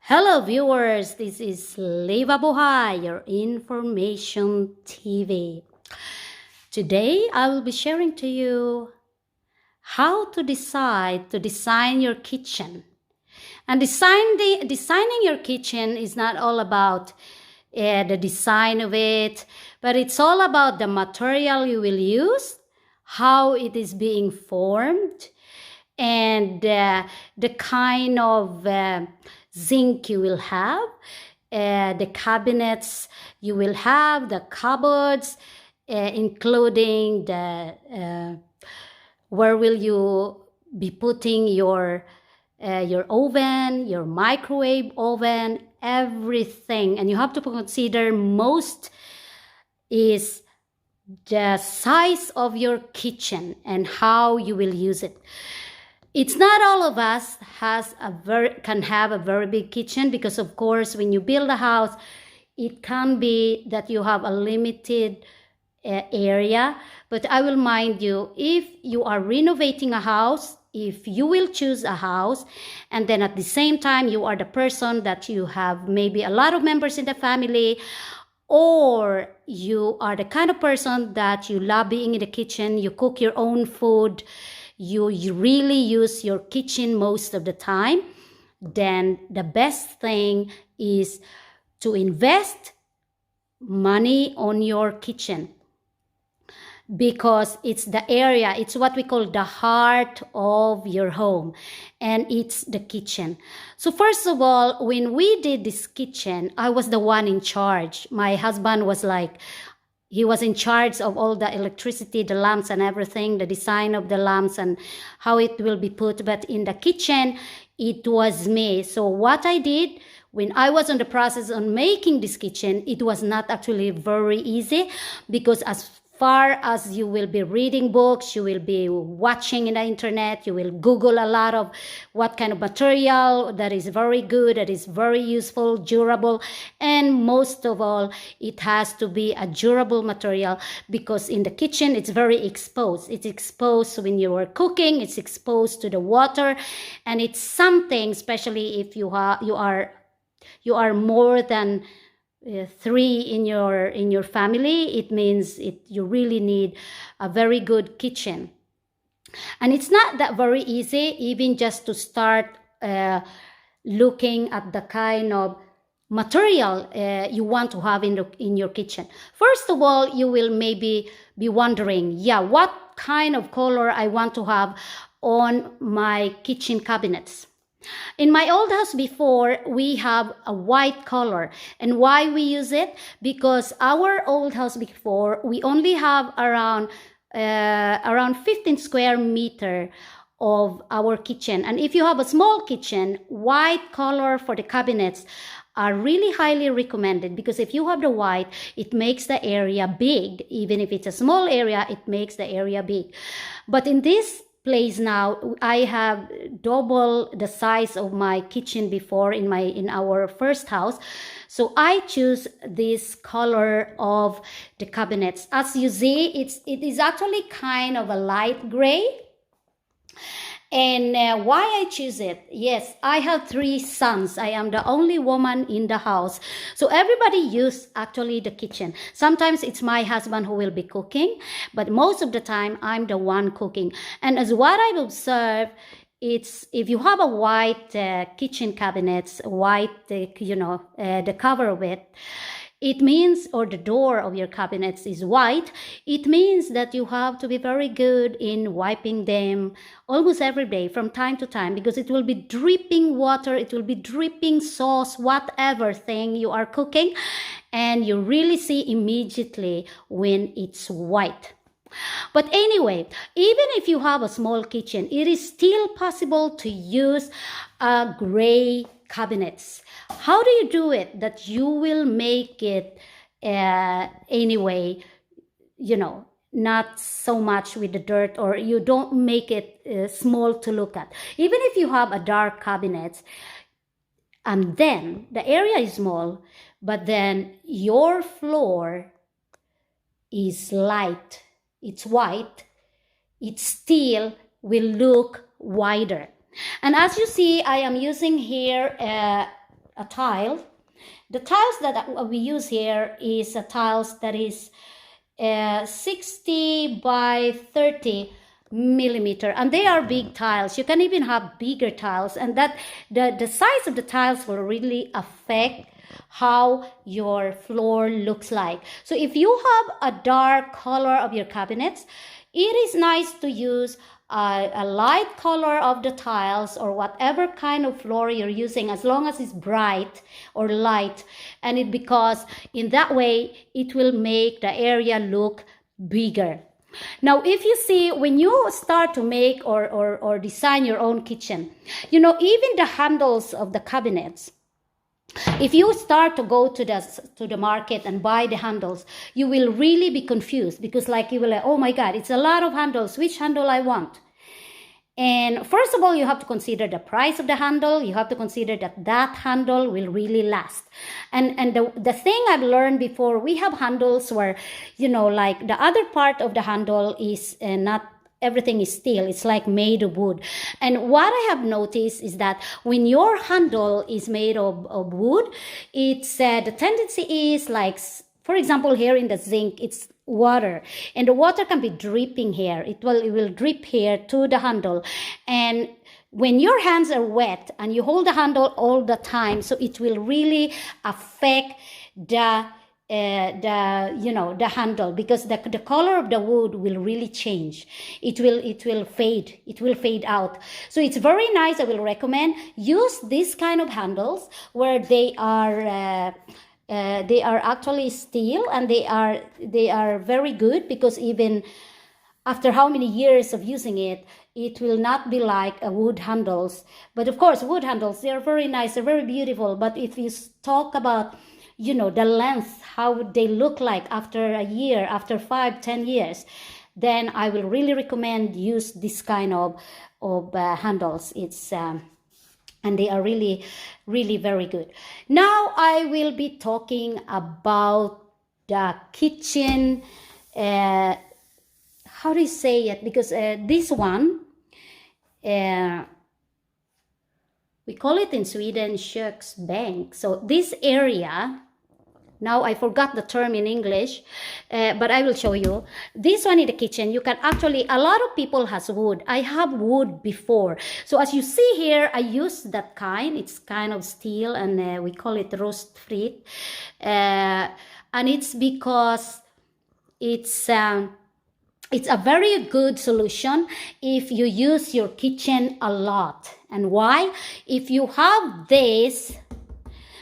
Hello viewers, this is Leva Buhay, your information TV. Today I will be sharing to you how to design your kitchen. And designing your kitchen is not all about the design of it, but it's all about the material you will use, how it is being formed, and the kind of zinc you will have, the cabinets you will have, the cupboards, including the where will you be putting your oven, your microwave oven, everything. And you have to consider most is the size of your kitchen and how you will use it. It's not all of us can have a very big kitchen, because of course when you build a house, it can be that you have a limited area. But I will mind you, if you are renovating a house, if you will choose a house, and then at the same time you are the person that you have maybe a lot of members in the family, or you are the kind of person that you love being in the kitchen, you cook your own food, you really use your kitchen most of the time, then the best thing is to invest money on your kitchen, because it's the area, it's what we call the heart of your home, and it's the kitchen. So first of all, when we did this kitchen, I was the one in charge. My husband was he was in charge of all the electricity, the lamps and everything, the design of the lamps and how it will be put. But in the kitchen, it was me. So what I did when I was on the process on making this kitchen, it was not actually very easy, because as far as you will be reading books, you will be watching in the internet, you will Google a lot of what kind of material that is very good, that is very useful, durable, and most of all, it has to be a durable material, because in the kitchen, it's very exposed. It's exposed when you are cooking, it's exposed to the water, and it's something, especially if you are more than 3 in your family, it means you really need a very good kitchen. And it's not that very easy, even just to start looking at the kind of material you want to have in your kitchen. First of all, you will maybe be wondering, what kind of color I want to have on my kitchen cabinets. In my old house before, we have a white color. And why we use it? Because our old house before, we only have around 15 square meter of our kitchen. And if you have a small kitchen, white color for the cabinets are really highly recommended, because if you have the white, it makes the area big. Even if it's a small area, it makes the area big. But in this place now, I have double the size of my kitchen before in our first house. So I choose this color of the cabinets. As you see, it is actually kind of a light gray. And why I choose it? Yes, I have 3 sons. I am the only woman in the house. So everybody uses actually the kitchen. Sometimes it's my husband who will be cooking, but most of the time I'm the one cooking. And as what I've observed, it's if you have a white kitchen cabinets, white, the cover of it, it means, or the door of your cabinets is white, it means that you have to be very good in wiping them almost every day from time to time, because it will be dripping water, it will be dripping sauce, whatever thing you are cooking, and you really see immediately when it's white. But anyway, even if you have a small kitchen, it is still possible to use gray cabinets. How do you do it that you will make it anyway, not so much with the dirt, or you don't make it small to look at? Even if you have a dark cabinet, and then the area is small, but then your floor is light, it's white, it still will look wider. And as you see, I am using here a tile. The tiles that we use here is a tiles that is 60 by 30 millimeter, and they are big tiles. You can even have bigger tiles, and that the size of the tiles will really affect how your floor looks like. So if you have a dark color of your cabinets, it is nice to use a light color of the tiles or whatever kind of floor you're using, as long as it's bright or light, and it because in that way it will make the area look bigger. Now, if you see, when you start to make or design your own kitchen, you know, even the handles of the cabinets, if you start to go to the market and buy the handles, you will really be confused, because like you will like, oh my God, it's a lot of handles. Which handle I want? And first of all, you have to consider the price of the handle. You have to consider that handle will really last. And the thing I've learned before, we have handles where, you know, like the other part of the handle is not everything is steel. It's like made of wood. And what I have noticed is that when your handle is made of wood, it's the tendency is like, for example, here in the zinc, it's water, and the water can be dripping here. It will drip here to the handle, and when your hands are wet and you hold the handle all the time, so it will really affect the handle, because the color of the wood will really change. It will fade out. So it's very nice. I will recommend use this kind of handles where they are actually steel, and they are very good, because even after how many years of using it, it will not be like wood handles. But of course, wood handles, they are very nice, they're very beautiful. But if you talk about, you know, the length, how would they look like after a year, after 5-10 years, then I will really recommend use this kind of handles. It's and they are really, really very good. Now I will be talking about the kitchen. How do you say it? Because this one, we call it in Sweden köksbänk. So this area, now I forgot the term in English, but I will show you. This one in the kitchen, you can actually, a lot of people has wood. I have wood before. So as you see here, I use that kind. It's kind of steel, and we call it rostfritt. And it's because it's a very good solution if you use your kitchen a lot. And why? If you have this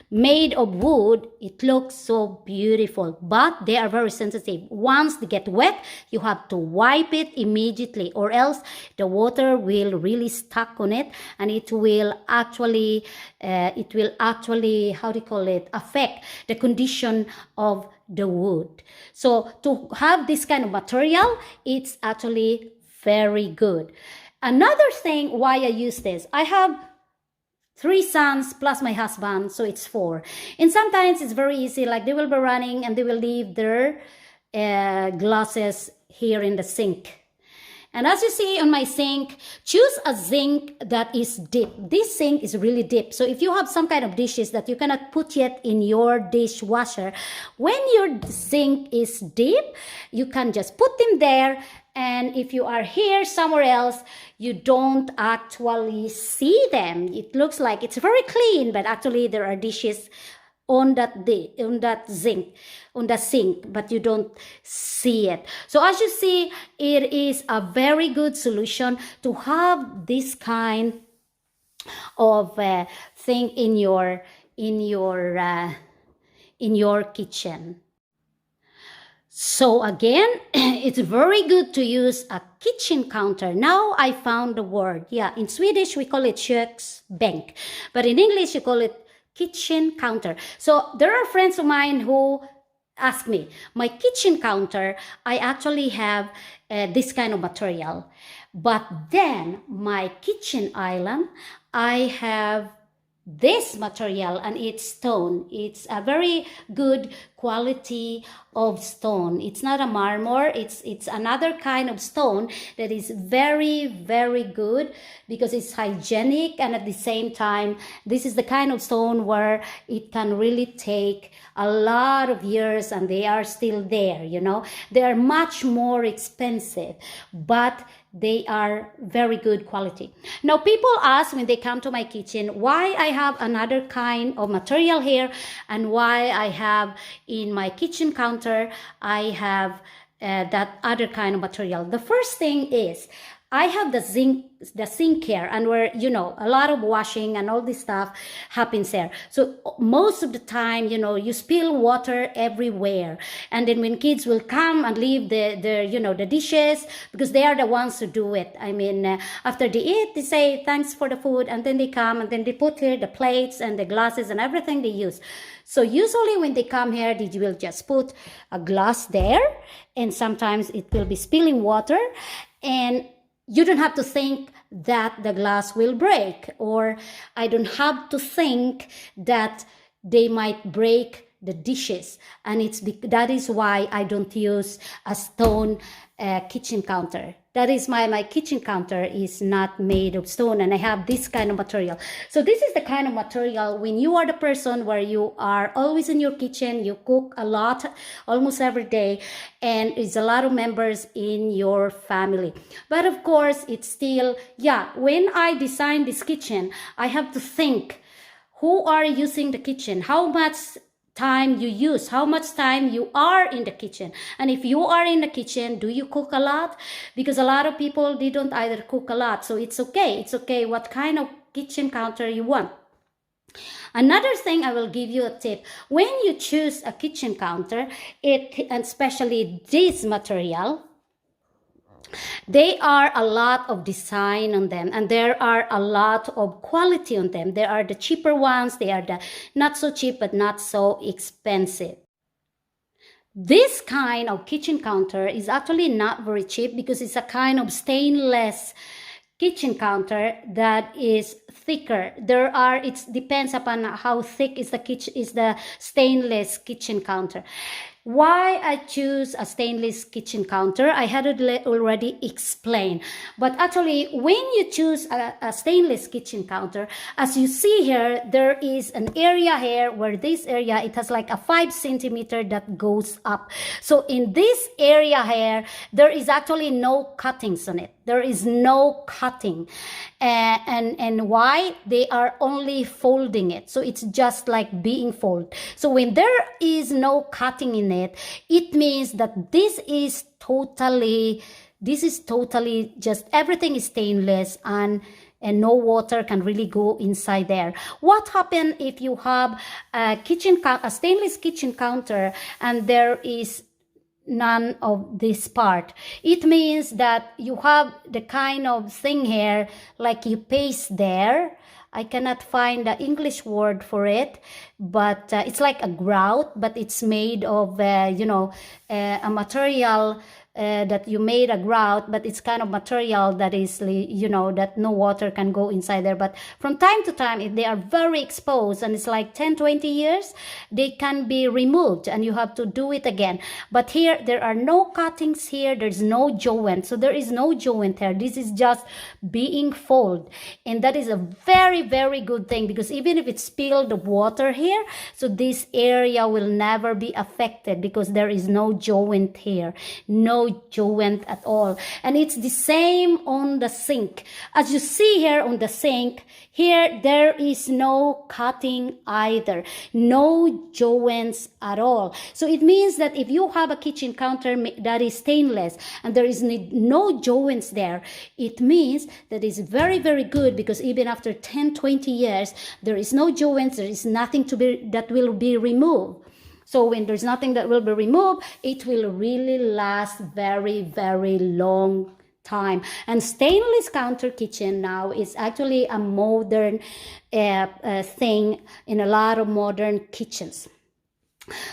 made of wood, it looks so beautiful, but they are very sensitive. Once they get wet, you have to wipe it immediately, or else the water will really stuck on it, and it will actually how do you call it, affect the condition of the wood. So to have this kind of material, it's actually very good. Another thing why I use this, I have 3 sons plus my husband, so it's 4. And sometimes it's very easy, like they will be running and they will leave their glasses here in the sink. And as you see on my sink, choose a sink that is deep. This sink is really deep. So if you have some kind of dishes that you cannot put yet in your dishwasher, when your sink is deep, you can just put them there. And if you are here somewhere else, you don't actually see them. It looks like it's very clean, but actually there are dishes on that sink, but you don't see it. So as you see, it is a very good solution to have this kind of thing in your kitchen. So again, it's very good to use a kitchen counter. Now I found the word. Yeah, in Swedish we call it köksbänk, but in English you call it kitchen counter. So there are friends of mine who ask me, my kitchen counter, I actually have this kind of material. But then my kitchen island, I have this material, and it's stone. It's a very good quality of stone. It's not a marmor, it's another kind of stone that is very, very good because it's hygienic, and at the same time this is the kind of stone where it can really take a lot of years and they are still there, you know. They are much more expensive, but they are very good quality. Now people ask when they come to my kitchen why I have another kind of material here and why I have in my kitchen counter I have that other kind of material. The first thing is I have the sink here, and where, you know, a lot of washing and all this stuff happens there. So most of the time, you know, you spill water everywhere, and then when kids will come and leave the you know, the dishes, because they are the ones who do it. I mean, after they eat, they say thanks for the food, and then they come and then they put here the plates and the glasses and everything they use. So usually when they come here, they will just put a glass there, and sometimes it will be spilling water, and you don't have to think that the glass will break, or I don't have to think that they might break the dishes. And that is why I don't use a stone kitchen counter. That is my kitchen counter is not made of stone, and I have this kind of material. So this is the kind of material when you are the person where you are always in your kitchen, you cook a lot, almost every day, and it's a lot of members in your family. But of course, it's still, yeah, when I design this kitchen, I have to think who are using the kitchen, how much time you use, how much time you are in the kitchen. And if you are in the kitchen, do you cook a lot? Because a lot of people, they don't either cook a lot. So it's okay what kind of kitchen counter you want. Another thing, I will give you a tip. When you choose a kitchen counter, and especially this material, there are a lot of design on them, and there are a lot of quality on them. There are the cheaper ones, they are the not so cheap but not so expensive. This kind of kitchen counter is actually not very cheap because it's a kind of stainless kitchen counter that is thicker. It depends upon how thick is the stainless kitchen counter. Why I choose a stainless kitchen counter, I had it already explained. But actually, when you choose a stainless kitchen counter, as you see here, there is an area here where this area, it has like a 5 centimeter that goes up. So in this area here, there is actually no cuttings on it. There is no cutting. And why? They are only folding it. So it's just like being folded. So when there is no cutting in it, it means that this is totally just everything is stainless, and no water can really go inside there. What happens if you have a stainless kitchen counter and there is none of this part? It means that you have the kind of thing here, like you paste there. I cannot find the English word for it, but it's like a grout, but it's made of, a material that you made a grout, but it's kind of material that is, that no water can go inside there. But from time to time, if they are very exposed and it's like 10-20 years, they can be removed and you have to do it again. But here, there are no cuttings here. There's no joint. So there is no joint here. This is just being folded. And that is a very, very good thing, because even if it spilled the water here, so this area will never be affected because there is no joint here. No joint at all. And it's the same on the sink. As you see here on the sink, here there is no cutting either. No joints at all. So it means that if you have a kitchen counter that is stainless and there is no joints there, it means that it's very, very good, because even after 10-20 years, there is no joints, there is nothing that will be removed. So when there's nothing that will be removed, it will really last very, very long time. And stainless counter kitchen now is actually a modern thing in a lot of modern kitchens.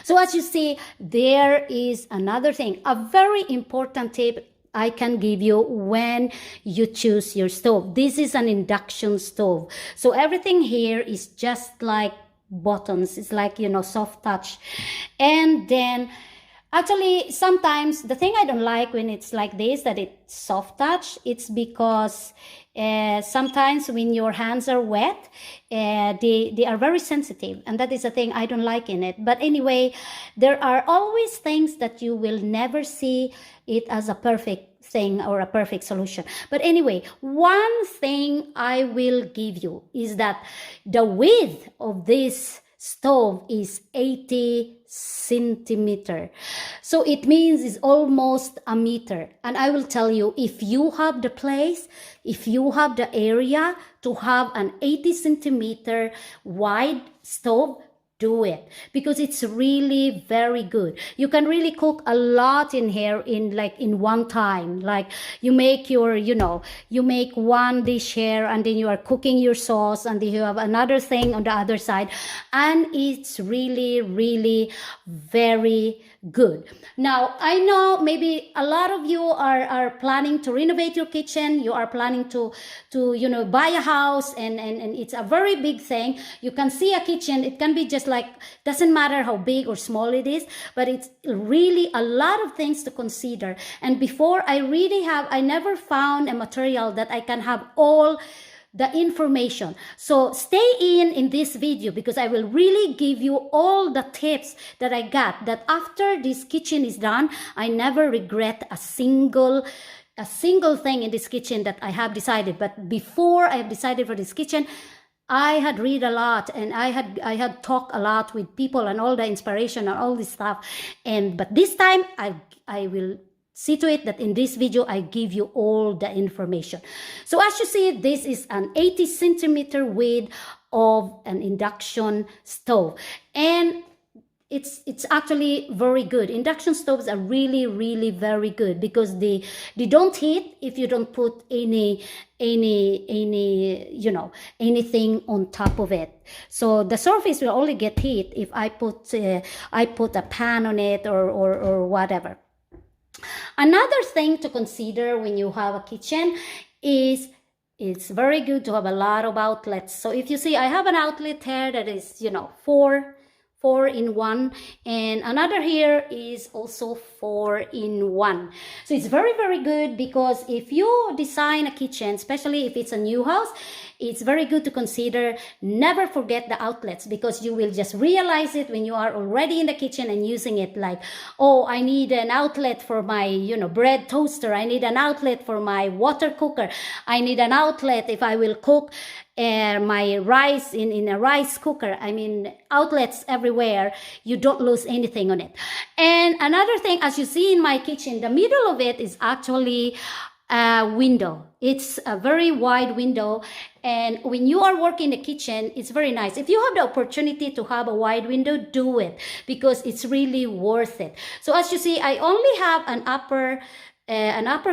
So as you see, there is another thing, a very important tip I can give you when you choose your stove. This is an induction stove. So everything here is just like buttons. It's like, you know, soft touch. And then actually, sometimes the thing I don't like when it's like this, that it's soft touch, it's because sometimes when your hands are wet, they are very sensitive, and that is the thing I don't like in it. But anyway, there are always things that you will never see it as a perfect thing or a perfect solution. But anyway, one thing I will give you is that the width of this stove is 80 centimeter. So it means it's almost a meter. And I will tell you, if you have the place, if you have the area to have an 80 centimeter wide stove, do it, because it's really very good. You can really cook a lot in here in one time. Like you make your, you know, you make one dish here, and then you are cooking your sauce, and then you have another thing on the other side, and it's really very good. Now, I know maybe a lot of you are planning to renovate your kitchen. You are planning to you know, buy a house, and it's a very big thing. You can see a kitchen. It can be just like, doesn't matter how big or small it is, but it's really a lot of things to consider. And before, I never found a material that I can have all the information. So stay in this video, because I will really give you all the tips that I got, that after this kitchen is done, I never regret a single thing in this kitchen that I have decided. But before I have decided for this kitchen, I had read a lot, and I had talked a lot with people, and all the inspiration and all this stuff. But this time I will see to it that in this video I give you all the information. So as you see, this is an 80 centimeter width of an induction stove, and it's actually very good. Induction stoves are really very good, because they don't heat if you don't put any you know, anything on top of it. So the surface will only get heat if I put a pan on it or whatever. Another thing to consider when you have a kitchen is it's very good to have a lot of outlets. So if you see, I have an outlet here that is, you know, four in one, and another here is also 4 in 1. So it's very good, because if you design a kitchen, especially if it's a new house, it's very good to consider never forget the outlets, because you will just realize it when you are already in the kitchen and using it. Like, oh, I need an outlet for my, you know, bread toaster. I need an outlet for my water cooker. I need an outlet if I will cook my rice in a rice cooker. I mean, outlets everywhere. You don't lose anything on it. And another thing, as you see in my kitchen, the middle of it is actually a window. It's a very wide window, and when you are working in the kitchen, it's very nice. If you have the opportunity to have a wide window, do it, because it's really worth it. So as you see, I only have an upper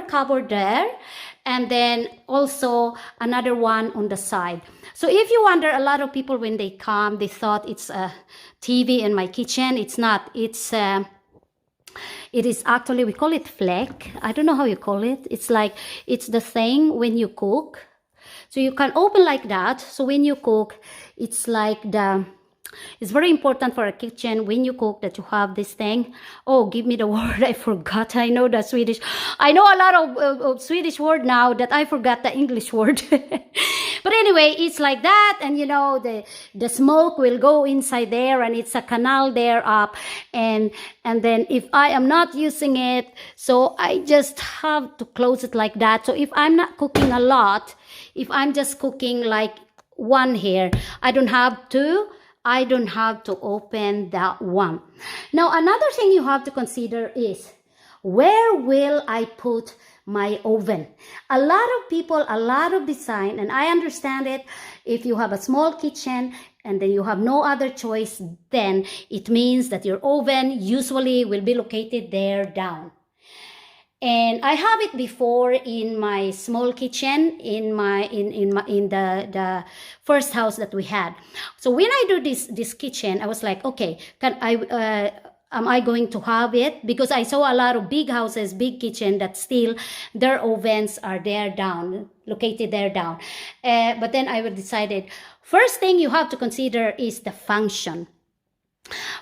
cupboard there, and then also another one on the side. So if you wonder, a lot of people when they come, they thought it's a TV in my kitchen. It's not. It is actually, we call it fleck. I don't know how you call it. It's like, it's the thing when you cook. So you can open like that. So when you cook, it's like it's very important for a kitchen when you cook that you have this thing. Oh, give me the word. I forgot. I know the Swedish. I know a lot of Swedish word now that I forgot the English word. But anyway, it's like that. And you know, the smoke will go inside there, and it's a canal there up. And then if I am not using it, so I just have to close it like that. So if I'm not cooking a lot, if I'm just cooking like one here, I don't have to open that one. Now, another thing you have to consider is, where will I put my oven? A lot of people, a lot of design, and I understand it. If you have a small kitchen and then you have no other choice, then it means that your oven usually will be located there down. And I have it before in my small kitchen in the first house that we had. So when I do this kitchen, I was like, okay, can am I going to have it? Because I saw a lot of big houses, big kitchen that still their ovens are there down, located there down. But then I decided, first thing you have to consider is the function.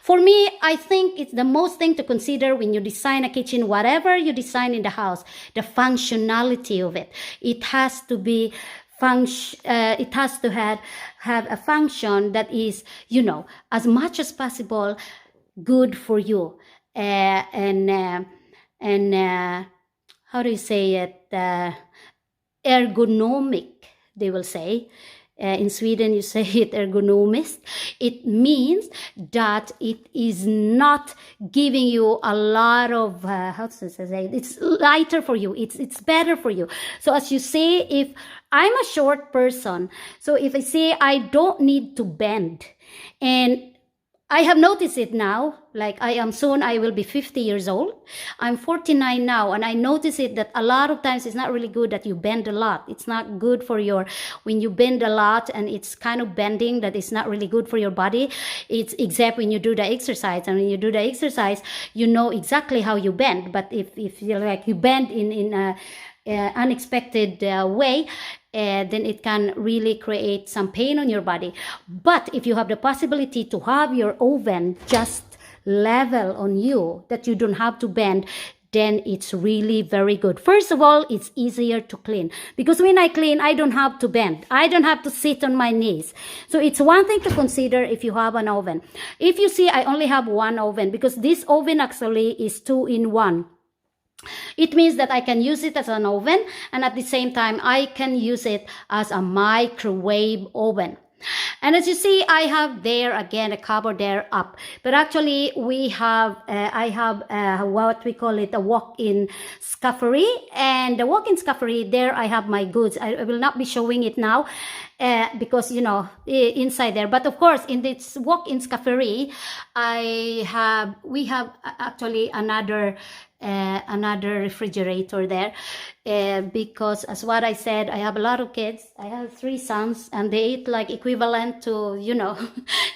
For me, I think it's the most thing to consider when you design a kitchen, whatever you design in the house, the functionality of it. It has to be it has to have a function that is, you know, as much as possible good for you. And how do you say it? Ergonomic, they will say. In Sweden, you say it ergonomist. It means that it is not giving you a lot of, how to say it? It's lighter for you. It's better for you. So as you say, if I'm a short person, so if I say I don't need to bend, and I have noticed it now, like I will be 50 years old. I'm 49 now, and I notice it that a lot of times it's not really good that you bend a lot. It's not good for when you bend a lot and it's kind of bending, that is not really good for your body. It's except when you do the exercise, and when you do the exercise, you know exactly how you bend. But if you're like you bend in a unexpected way, then it can really create some pain on your body. But if you have the possibility to have your oven just level on you, that you don't have to bend, then it's really very good. First of all, it's easier to clean, because when I clean, I don't have to bend. I don't have to sit on my knees. So it's one thing to consider if you have an oven. If you see, I only have one oven, because this oven actually is 2-in-1. It means that I can use it as an oven, and at the same time I can use it as a microwave oven. And as you see, I have there again a cupboard there up, but actually we have I have what we call it a walk-in scuffery, and the walk-in scuffery, there I have my goods. I will not be showing it now because, you know, inside there. But of course, in this walk-in scuffery, we have actually another refrigerator there, because as what I said, I have a lot of kids. I have 3 sons, and they eat like equivalent to, you know,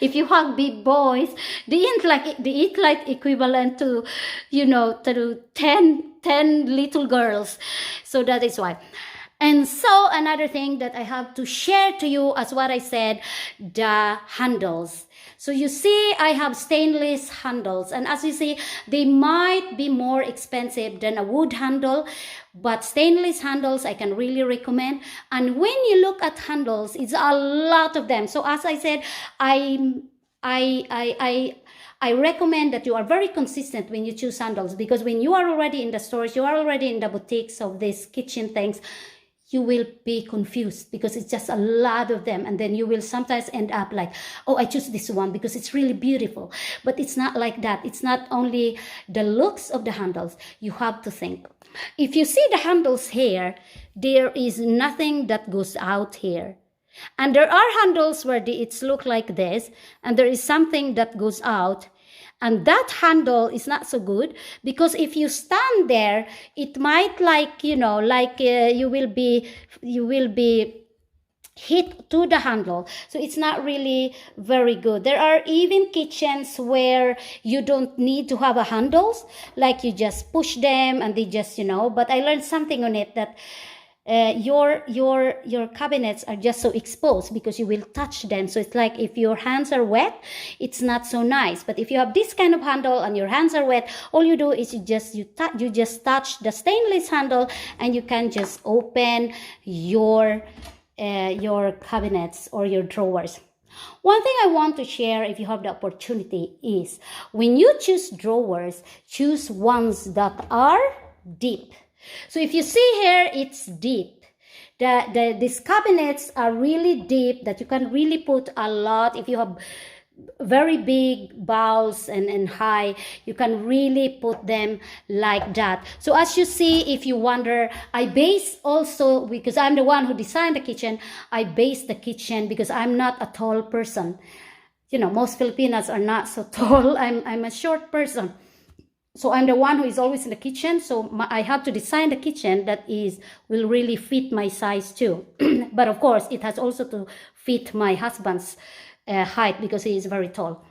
if you have big boys, they eat like equivalent to, you know, to 10 little girls. So that is why. And so another thing that I have to share to you, as what I said, the handles. So you see, I have stainless handles, and as you see, they might be more expensive than a wood handle, but stainless handles I can really recommend. And when you look at handles, it's a lot of them. So as I said, I recommend that you are very consistent when you choose handles, because when you are already in the stores, you are already in the boutiques of these kitchen things, you will be confused because it's just a lot of them. And then you will sometimes end up like, oh, I choose this one because it's really beautiful. But it's not like that. It's not only the looks of the handles. You have to think. If you see the handles here, there is nothing that goes out here. And there are handles where it's look like this, and there is something that goes out. And that handle is not so good, because if you stand there, it might like, you know, like you will be hit to the handle. So it's not really very good. There are even kitchens where you don't need to have a handles, like you just push them and they just, you know, but I learned something on it, that your cabinets are just so exposed because you will touch them. So it's like if your hands are wet, it's not so nice. But if you have this kind of handle and your hands are wet, all you do is you just touch the stainless handle, and you can just open your cabinets or your drawers. One thing I want to share, if you have the opportunity, is when you choose drawers, choose ones that are deep. So if you see here, it's deep. These cabinets are really deep, that you can really put a lot. If you have very big bowls and high, you can really put them like that. So as you see, if you wonder, I base also, because I'm the one who designed the kitchen, I base the kitchen because I'm not a tall person. You know, most Filipinas are not so tall. I'm a short person. So I'm the one who is always in the kitchen. So I have to design the kitchen that will really fit my size too. But of course, it has also to fit my husband's height, because he is very tall.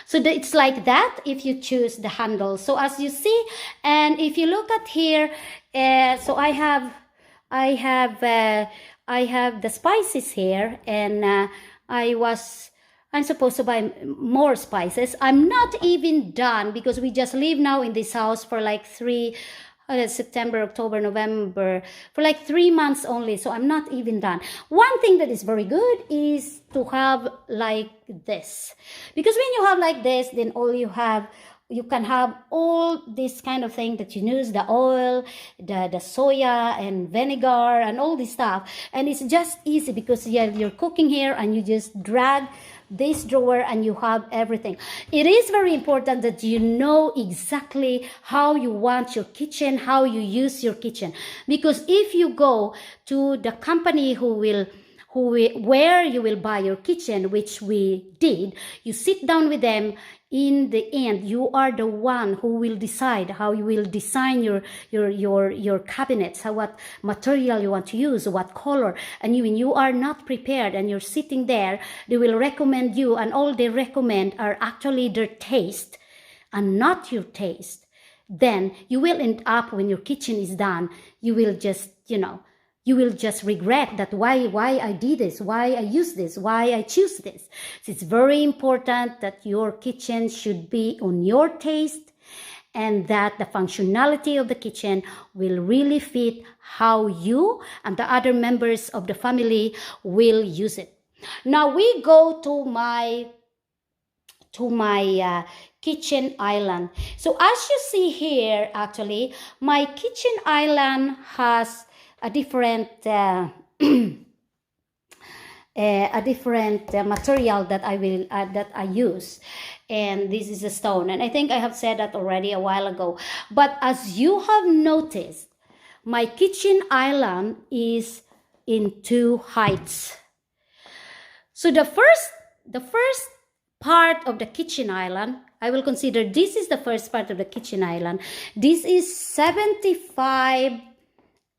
So it's like that if you choose the handle. So as you see, and if you look at here, so I have the spices here, and I'm supposed to buy more spices. I'm not even done because we just live now in this house for like September, October, November, for like 3 months only. So I'm not even done. One thing that is very good is to have like this. Because when you have like this, then you can have all this kind of thing that you use, the oil, the soya and vinegar and all this stuff. And it's just easy because you're cooking here and you just drag this drawer and you have everything. It is very important that you know exactly how you want your kitchen, how you use your kitchen. Because if you go to the company where you will buy your kitchen, which we did, you sit down with them. In the end, you are the one who will decide how you will design your cabinets, what material you want to use, what color. And when you are not prepared and you're sitting there, they will recommend you, and all they recommend are actually their taste and not your taste. Then you will end up, when your kitchen is done, you will just, you will just regret that why I did this, why I use this, why I choose this. So it's very important that your kitchen should be on your taste and that the functionality of the kitchen will really fit how you and the other members of the family will use it. Now we go to my kitchen island. So as you see here, actually, my kitchen island has a different material that I use, and this is a stone, and I think I have said that already a while ago. But as you have noticed, my kitchen island is in 2 heights. So the first part of the kitchen island, I will consider this is the first part of the kitchen island. This is 75.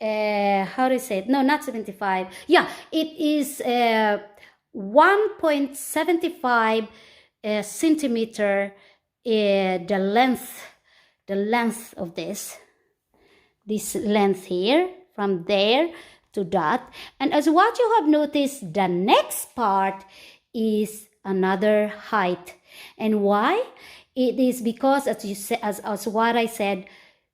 How do I say it? No, not 75. Yeah, it is 1.75 centimeter. The length of this length here, from there to that. And as what you have noticed, the next part is another height. And why? It is because, as what I said,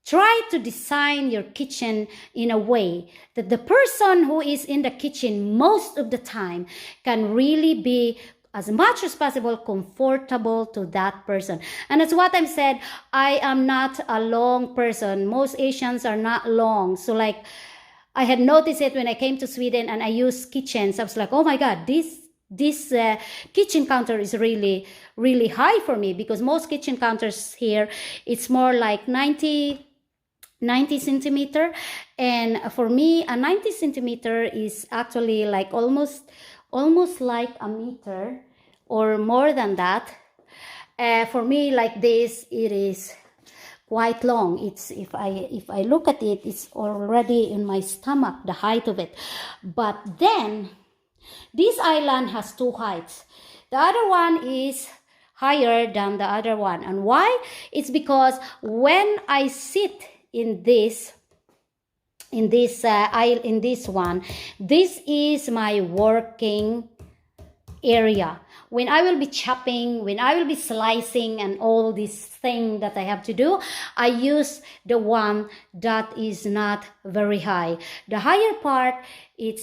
try to design your kitchen in a way that the person who is in the kitchen most of the time can really be, as much as possible, comfortable to that person. And that's what I'm said, I am not a long person. Most Asians are not long. So like, I had noticed it when I came to Sweden and I used kitchens. I was like, oh my God, this kitchen counter is really, really high for me, because most kitchen counters here, it's more like 90 centimeter. And for me, a 90 centimeter is actually like almost like a meter or more than that. For me, like this, it is quite long. It's if I look at it, it's already in my stomach, the height of it. But then this island has 2 heights. The other one is higher than the other one. And why? It's because when I sit in this one, this is my working area. When I will be chopping, when I will be slicing and all this thing that I have to do, I use the one that is not very high. The higher part, it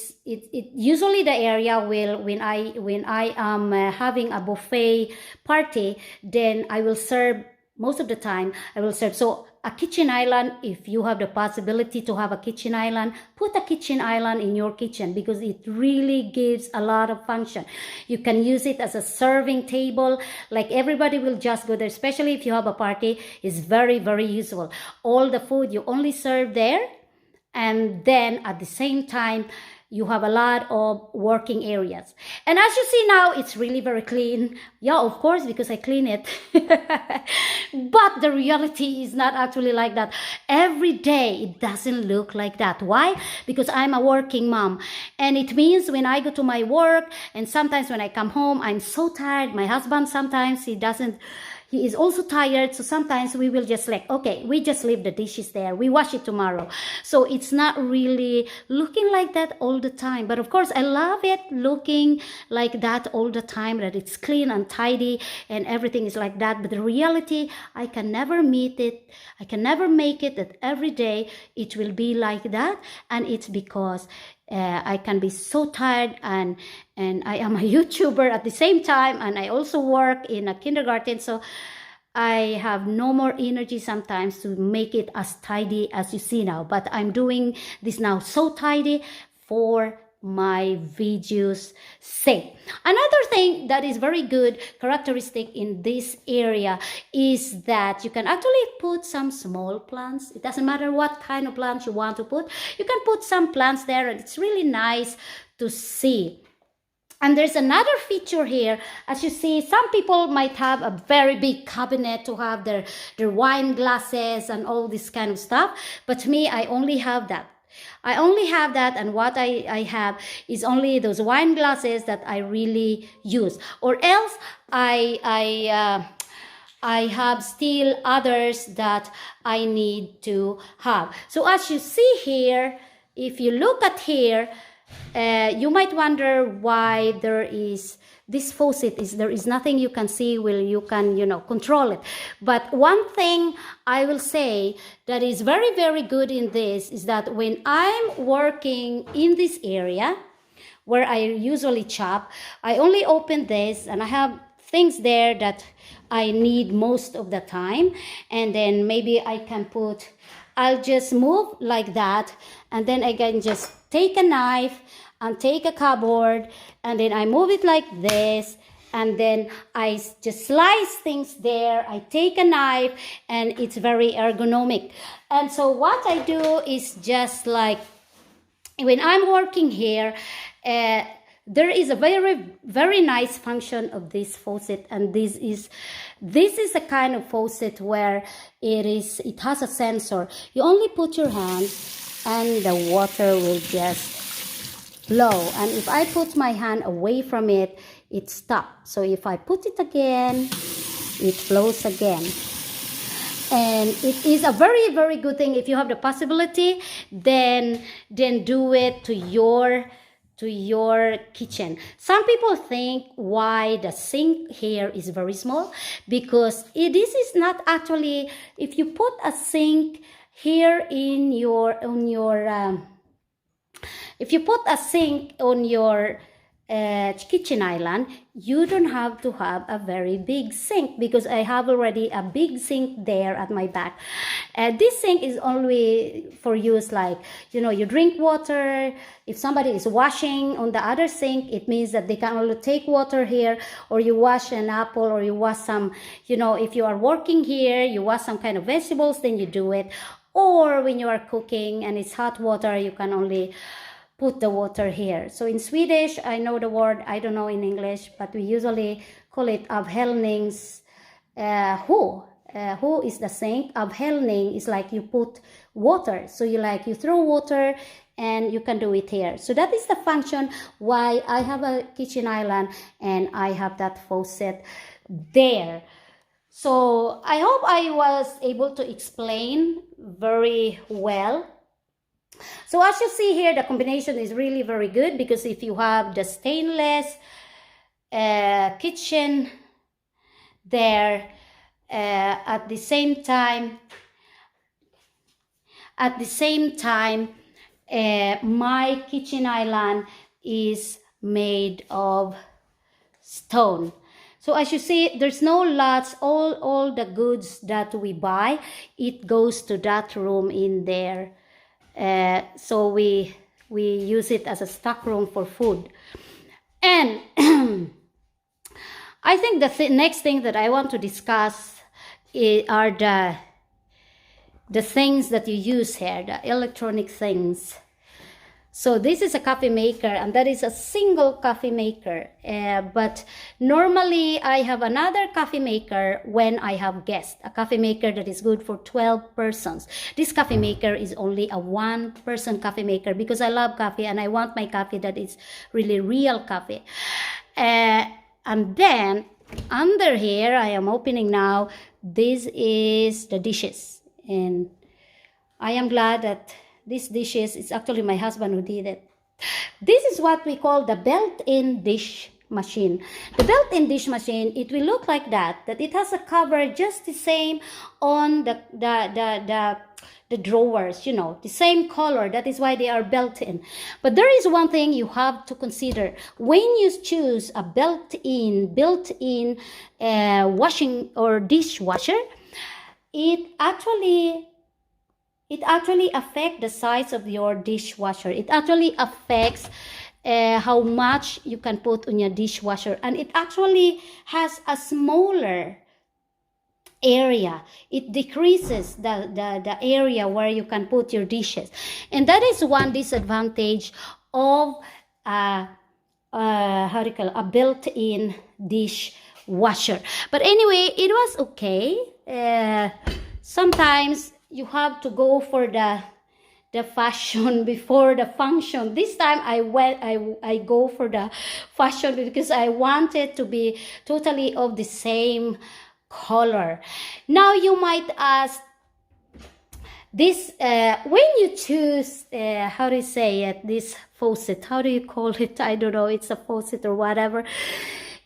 usually the area will, when I am having a buffet party, then I will serve, most of the time I will serve. So a kitchen island, if you have the possibility to have a kitchen island, put a kitchen island in your kitchen, because it really gives a lot of function. You can use it as a serving table, like everybody will just go there, especially if you have a party. It's very, very useful. All the food you only serve there, and then at the same time you have a lot of working areas. And as you see now, it's really very clean. Yeah, of course, because I clean it. But the reality is not actually like that. Every day it doesn't look like that. Why? Because I'm a working mom, and it means when I go to my work, and sometimes when I come home, I'm so tired. My husband, sometimes he is also tired, so sometimes we will just like, okay, we just leave the dishes there, we wash it tomorrow. So it's not really looking like that all the time. But of course, I love it looking like that all the time, that it's clean and tidy and everything is like that. But the reality, I can never meet it. I can never make it that every day it will be like that. And it's because I can be so tired, and I am a YouTuber at the same time, and I also work in a kindergarten, so I have no more energy sometimes to make it as tidy as you see now. But I'm doing this now so tidy for my videos sake. Another thing that is very good characteristic in this area is that you can actually put some small plants. It doesn't matter what kind of plants you want to put. You can put some plants there, and it's really nice to see. And there's another feature here. As you see, some people might have a very big cabinet to have their wine glasses and all this kind of stuff. But me, I only have that. I only have that, and what I have is only those wine glasses that I really use. Or else I have still others that I need to have. So as you see here, if you look at here, you might wonder why there is this faucet. There is nothing you can see where you can, control it. But one thing I will say that is very, very good in this is that when I'm working in this area where I usually chop, I only open this, and I have things there that I need most of the time. And then maybe I'll just move like that, and then I can just take a knife and take a cupboard, and then I move it like this, and then I just slice things there. I take a knife, and it's very ergonomic. And so what I do is just like when I'm working here, there is a very, very nice function of this faucet, and this is a kind of faucet where it has a sensor. You only put your hand, and the water will just flow. And if I put my hand away from it, it stops. So if I put it again, it flows again. And it is a very, very good thing. If you have the possibility, then do it to your kitchen. Some people think why the sink here is very small, because this is not actually, if you put a sink here if you put a sink on your kitchen island, you don't have to have a very big sink, because I have already a big sink there at my back. This sink is only for use like, you drink water. If somebody is washing on the other sink, it means that they can only take water here, or you wash an apple, or you wash some, if you are working here, you wash some kind of vegetables, then you do it. Or when you are cooking and it's hot water, you can only put the water here. So in Swedish, I know the word, I don't know in English, but we usually call it avhällnings. Who is the sink? Avhällning is like you put water. So you throw water, and you can do it here. So that is the function why I have a kitchen island and I have that faucet there. So I hope I was able to explain very well. So as you see here, the combination is really very good, because if you have the stainless kitchen there, at the same time, my kitchen island is made of stone. So as you see, there's no lots, all the goods that we buy, it goes to that room in there. So we use it as a stock room for food. And I think the next thing that I want to discuss are the things that you use here, the electronic things. So this is a coffee maker, and that is a single coffee maker. But normally I have another coffee maker when I have guests, a coffee maker that is good for 12 persons. This coffee maker is only a one-person coffee maker because I love coffee and I want my coffee that is really real coffee. And then under here, I am opening now, this is the dishes. And I am glad that these dishes, it's actually my husband who did it. This is what we call the built-in dish machine. The built-in dish machine, it will look like that it has a cover just the same on the drawers, you know, the same color. That is why they are built-in. But there is one thing you have to consider. When you choose a built-in washing or dishwasher, it actually affects the size of your dishwasher. It actually affects how much you can put on your dishwasher, and it actually has a smaller area. It decreases the area where you can put your dishes, and that is one disadvantage of how do you call it? A built-in dishwasher. But anyway, it was okay. Sometimes you have to go for the fashion before the function. This time I go for the fashion because I wanted to be totally of the same color. Now you might ask, this when you choose how do you say it, this faucet, how do you call it? I don't know, it's a faucet or whatever.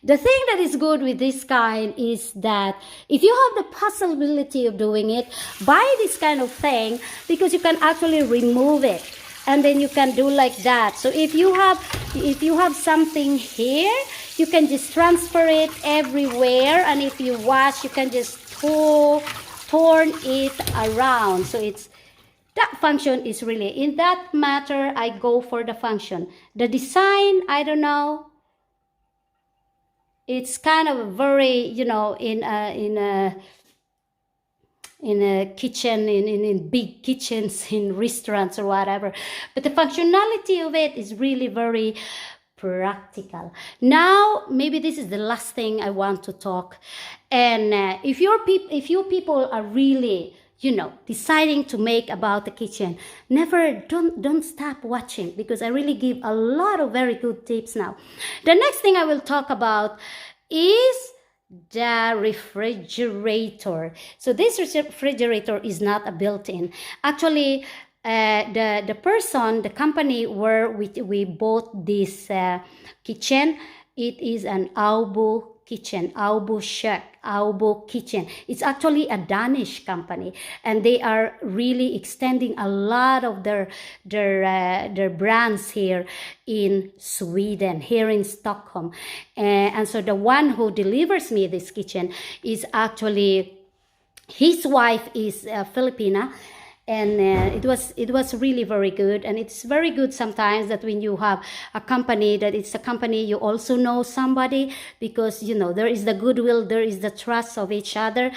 The thing that is good with this kind is that if you have the possibility of doing it, buy this kind of thing, because you can actually remove it and then you can do like that. So if you have something here, you can just transfer it everywhere, and if you wash, you can just turn it around. So it's that function is really, in that matter, I go for the function. The design, I don't know. It's kind of very, you know, in a kitchen, in big kitchens, in restaurants or whatever. But the functionality of it is really very practical. Now, maybe this is the last thing I want to talk. And if you people are really, you know, deciding to make about the kitchen, don't stop watching, because I really give a lot of very good tips now. The next thing I will talk about is the refrigerator. So this refrigerator is not a built-in. Actually, the company where we bought this kitchen, it is an Aubo kitchen, Aubo kitchen. It's actually a Danish company, and they are really extending a lot of their brands here in Sweden, here in Stockholm. And so the one who delivers me this kitchen is actually, his wife is Filipina. And it was really very good. And it's very good sometimes that when you have a company, that it's a company you also know somebody, because, you know, there is the goodwill, there is the trust of each other.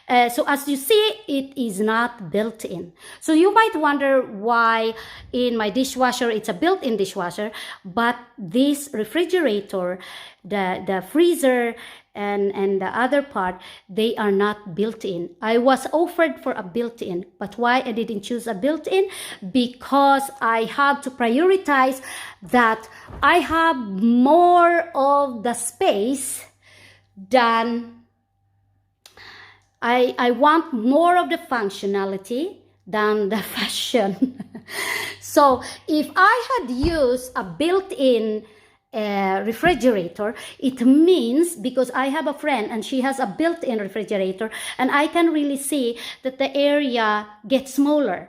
So as you see, it is not built in. So you might wonder why in my dishwasher it's a built-in dishwasher, but this refrigerator, the freezer, and the other part, they are not built-in. I was offered for a built-in, but why I didn't choose a built-in? Because I have to prioritize that I have more of the space than I want more of the functionality than the fashion. So if I had used a built-in refrigerator, it means, because I have a friend and she has a built-in refrigerator, and I can really see that the area gets smaller,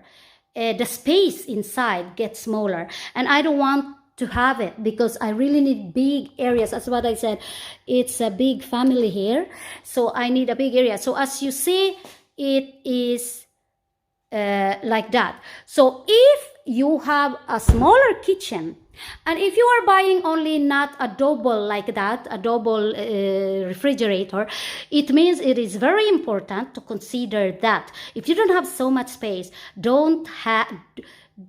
the space inside gets smaller, and I don't want to have it, because I really need big areas. That's what I said, it's a big family here, so I need a big area. So as you see, it is like that. So if you have a smaller kitchen, and if you are buying only not a double like that, a double refrigerator, it means it is very important to consider that if you don't have so much space, don't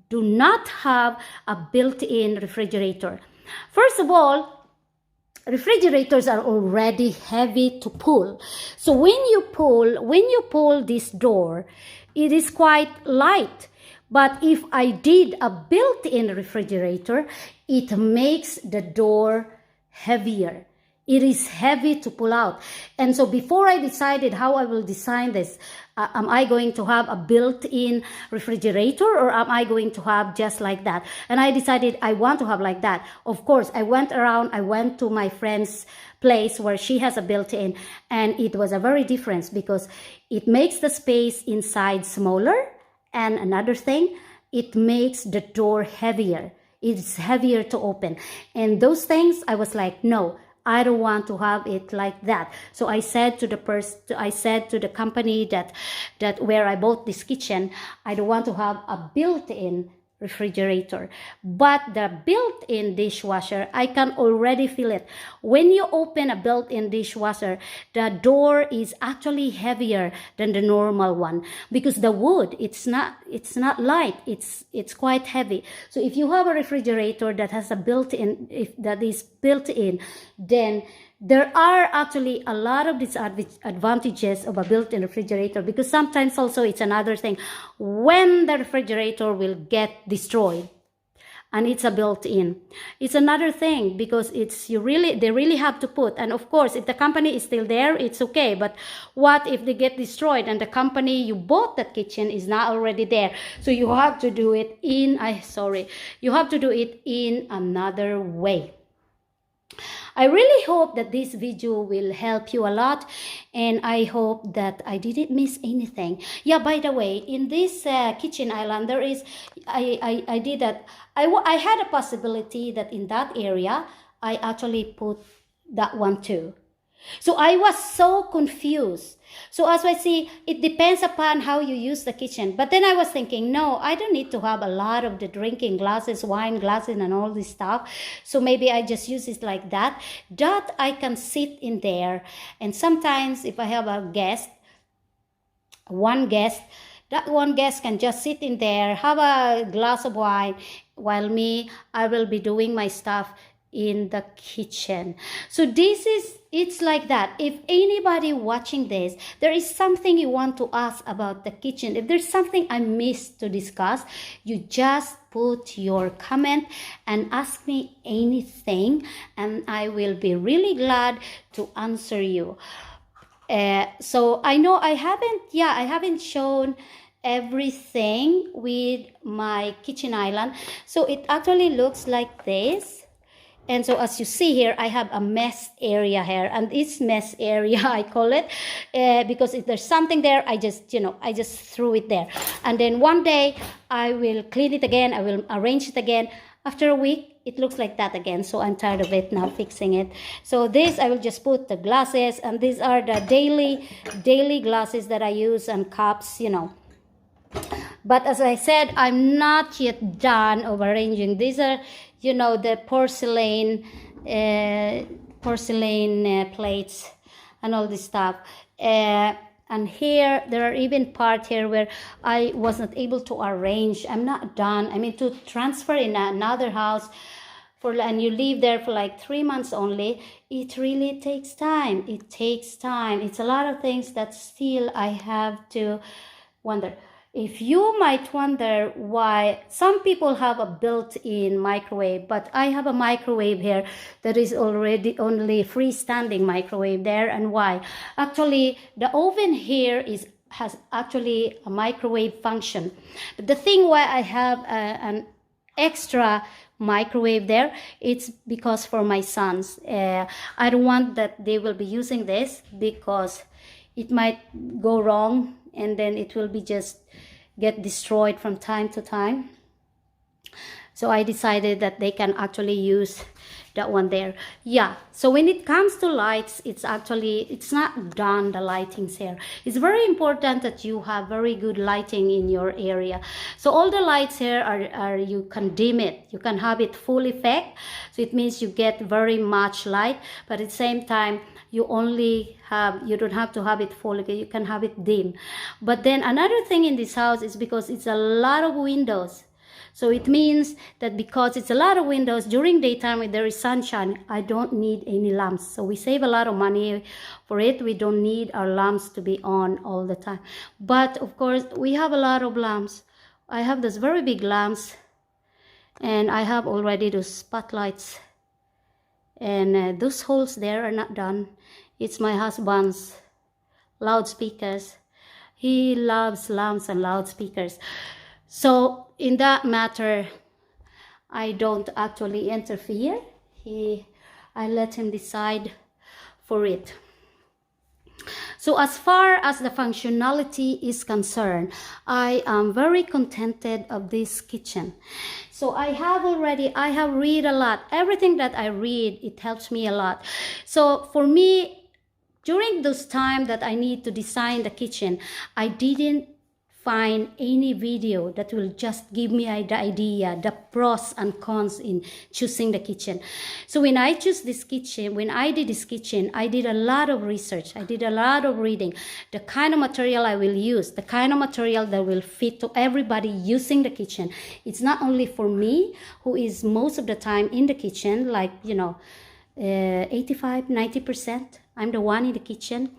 do not have a built-in refrigerator. First of all, refrigerators are already heavy to pull. So when you pull this door, it is quite light. But if I did a built-in refrigerator, it makes the door heavier. It is heavy to pull out. And so before I decided how I will design this, am I going to have a built-in refrigerator, or am I going to have just like that? And I decided I want to have like that. Of course, I went to my friend's place where she has a built-in, and it was a very difference because it makes the space inside smaller, and another thing, it makes the door heavier. It's heavier to open. And those things, I was like, no, I don't want to have it like that. So I said to the company that where I bought this kitchen, I don't want to have a built-in refrigerator, but the built-in dishwasher, I can already feel it. When you open a built-in dishwasher, the door is actually heavier than the normal one because the wood, it's not light, it's quite heavy. So if you have a refrigerator that has a built-in, that is built-in, then there are actually a lot of disadvantages of a built-in refrigerator, because sometimes also it's another thing when the refrigerator will get destroyed and it's a built-in. It's another thing because they really have to put, and of course if the company is still there, it's okay, but what if they get destroyed and the company you bought that kitchen is not already there? So you have to do it in another way. I really hope that this video will help you a lot, and I hope that I didn't miss anything. Yeah, by the way, in this kitchen island, there is, I did that. I had a possibility that in that area, I actually put that one too. So I was so confused. So as I see, it depends upon how you use the kitchen. But then I was thinking, no, I don't need to have a lot of the drinking glasses, wine glasses, and all this stuff. So maybe I just use it like that. That I can sit in there. And sometimes if I have a guest, that one guest can just sit in there, have a glass of wine, while I will be doing my stuff in the kitchen. So it's like that. If anybody watching this, there is something you want to ask about the kitchen, if there's something I missed to discuss, you just put your comment and ask me anything, and I will be really glad to answer you. So I know I haven't shown everything with my kitchen island. So it actually looks like this. And so as you see here, I have a mess area here, and this mess area, I call it, because if there's something there, I just threw it there. And then one day I will clean it again, I will arrange it again. After a week, it looks like that again. So I'm tired of it now, fixing it. So this, I will just put the glasses, and these are the daily glasses that I use, and cups, But as I said, I'm not yet done of arranging. These are, the porcelain plates and all this stuff. And here, there are even parts here where I was not able to arrange. I'm not done. I mean, to transfer in another house, and you live there for like 3 months only, it really takes time. It takes time. It's a lot of things that still I have to wonder. If you might wonder why some people have a built-in microwave, but I have a microwave here that is already only freestanding microwave there, and why? Actually, the oven here has actually a microwave function. But the thing why I have an extra microwave there, it's because for my sons. I don't want that they will be using this because it might go wrong, and then it will be just get destroyed from time to time. So I decided that they can actually use that one there. Yeah, so when it comes to lights, it's not done, the lightings here. It's very important that you have very good lighting in your area. So all the lights here are you can dim it. You can have it full effect. So it means you get very much light, but at the same time, you don't have to have it full, you can have it dim. But then another thing in this house is because it's a lot of windows. So it means that because it's a lot of windows during daytime when there is sunshine, I don't need any lamps. So we save a lot of money for it. We don't need our lamps to be on all the time. But of course, we have a lot of lamps. I have those very big lamps, and I have already those spotlights, and those holes there are not done. It's my husband's loudspeakers. He loves lamps and loudspeakers. So in that matter, I don't actually interfere. I let him decide for it. So as far as the functionality is concerned, I am very contented of this kitchen. So I have read a lot. Everything that I read, it helps me a lot. So for me, during those time that I need to design the kitchen, I didn't find any video that will just give me the idea, the pros and cons in choosing the kitchen. So when I choose this kitchen, when I did this kitchen, I did a lot of research. I did a lot of reading. The kind of material I will use, the kind of material that will fit to everybody using the kitchen. It's not only for me, who is most of the time in the kitchen, like, 85, 90%. I'm the one in the kitchen.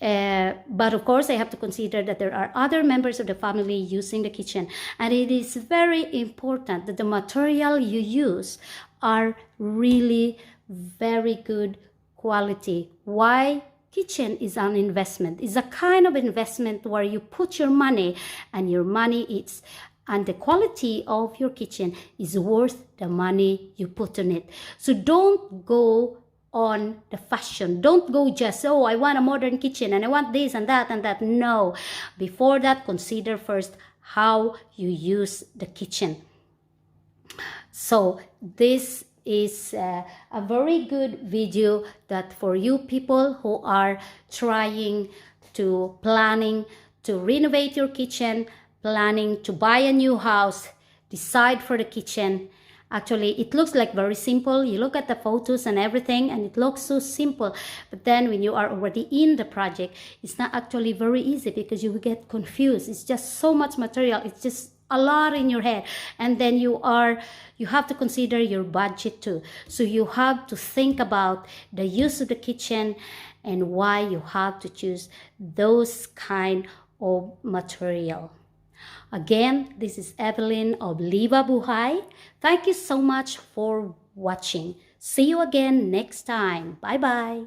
But of course, I have to consider that there are other members of the family using the kitchen. And it is very important that the material you use are really very good quality. Why? Kitchen is an investment. It's a kind of investment where you put your money, and your money and the quality of your kitchen is worth the money you put on it. So don't go on the fashion. Don't go just, oh, I want a modern kitchen and I want this and that and that. No. Before that, consider first how you use the kitchen. So this is a very good video that for you people who are planning to renovate your kitchen, planning to buy a new house, decide for the kitchen. Actually, it looks like very simple. You look at the photos and everything, and it looks so simple. But then when you are already in the project, it's not actually very easy because you will get confused. It's just so much material. It's just a lot in your head. And then you have to consider your budget too. So you have to think about the use of the kitchen and why you have to choose those kind of material. Again, this is Evelyn of Liva Buhay. Thank you so much for watching. See you again next time. Bye-bye.